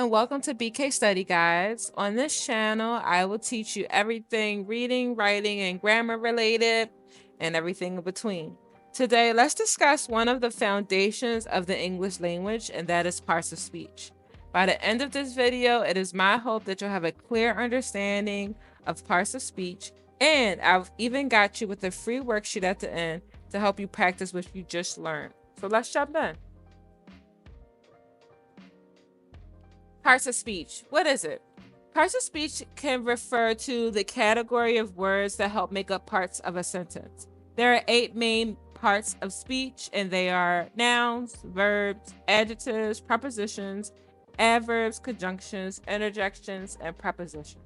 and welcome to BK Study Guides. On this channel, I will teach you everything reading, writing, and grammar related, and everything in between. Today, let's discuss one of the foundations of the English language, and that is parts of speech. By the end of this video, it is my hope that you'll have a clear understanding of parts of speech, and I've even got you with a free worksheet at the end to help you practice what you just learned. So let's jump in. Parts of speech. What is it? Parts of speech can refer to the category of words that help make up parts of a sentence. There are 8 main parts of speech, and they are nouns, verbs, adjectives, prepositions, adverbs, conjunctions, interjections, and prepositions.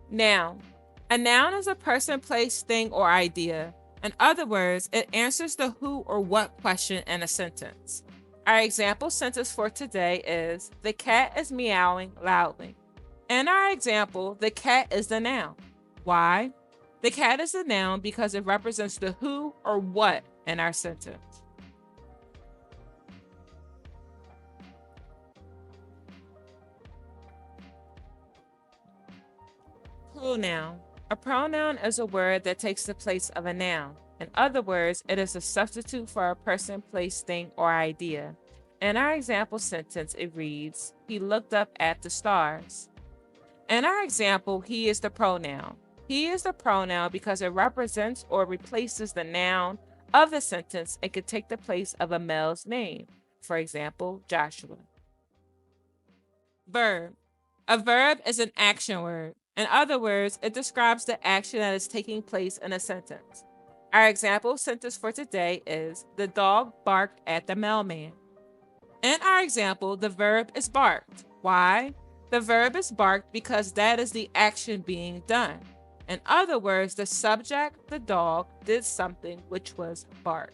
Noun. A noun is a person, place, thing, or idea. In other words, it answers the who or what question in a sentence. Our example sentence for today is, the cat is meowing loudly. In our example, the cat is the noun. Why? The cat is the noun because it represents the who or what in our sentence. Pronoun. A pronoun is a word that takes the place of a noun. In other words, it is a substitute for a person, place, thing, or idea. In our example sentence, it reads, he looked up at the stars. In our example, he is the pronoun. He is the pronoun because it represents or replaces the noun of the sentence and can take the place of a male's name. For example, Joshua. Verb. A verb is an action word. In other words, it describes the action that is taking place in a sentence. Our example sentence for today is, the dog barked at the mailman. In our example, the verb is barked. Why? The verb is barked because that is the action being done. In other words, the subject, the dog, did something which was barked.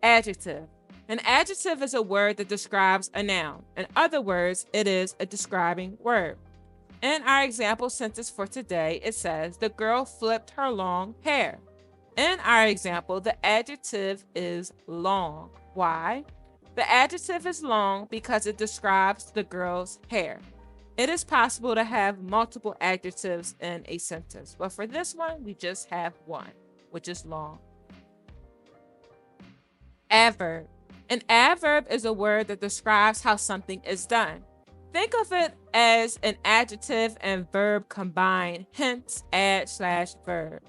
Adjective. An adjective is a word that describes a noun. In other words, it is a describing word. In our example sentence for today, it says, the girl flipped her long hair. In our example, the adjective is long. Why? The adjective is long because it describes the girl's hair. It is possible to have multiple adjectives in a sentence, but for this one, we just have one, which is long. Adverb. An adverb is a word that describes how something is done. Think of it as an adjective and verb combined, hence add/verb.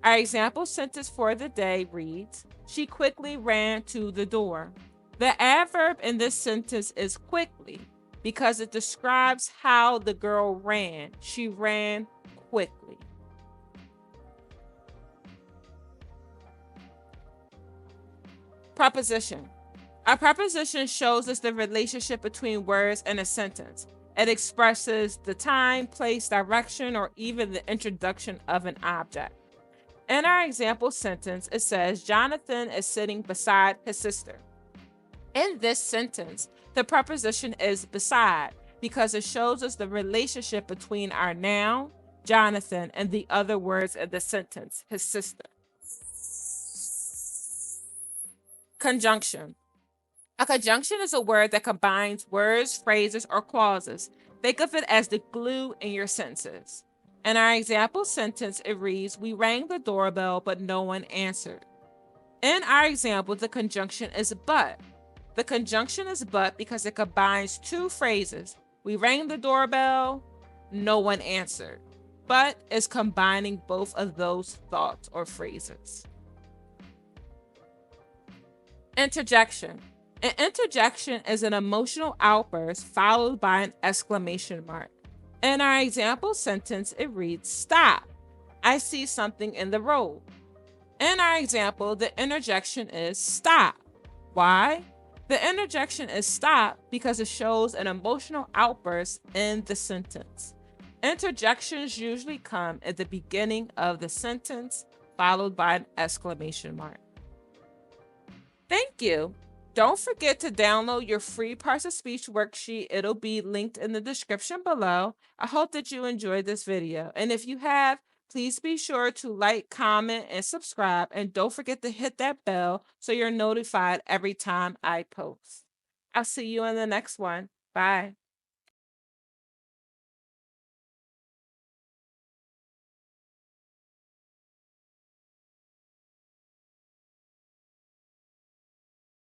Our example sentence for the day reads, she quickly ran to the door. The adverb in this sentence is quickly because it describes how the girl ran. She ran quickly. Preposition. A preposition shows us the relationship between words in a sentence. It expresses the time, place, direction, or even the introduction of an object. In our example sentence, it says, Jonathan is sitting beside his sister. In this sentence, the preposition is beside because it shows us the relationship between our noun, Jonathan, and the other words in the sentence, his sister. Conjunction. A conjunction is a word that combines words, phrases, or clauses. Think of it as the glue in your sentences. In our example sentence, it reads, we rang the doorbell, but no one answered. In our example, the conjunction is but. The conjunction is but because it combines 2 phrases. We rang the doorbell, no one answered. But is combining both of those thoughts or phrases. Interjection. An interjection is an emotional outburst followed by an exclamation mark. In our example sentence, it reads, stop. I see something in the road. In our example, the interjection is stop. Why? The interjection is stop because it shows an emotional outburst in the sentence. Interjections usually come at the beginning of the sentence, followed by an exclamation mark. Thank you. Don't forget to download your free parts of speech worksheet. It'll be linked in the description below. I hope that you enjoyed this video. And if you have, please be sure to like, comment, and subscribe. And don't forget to hit that bell so you're notified every time I post. I'll see you in the next one. Bye.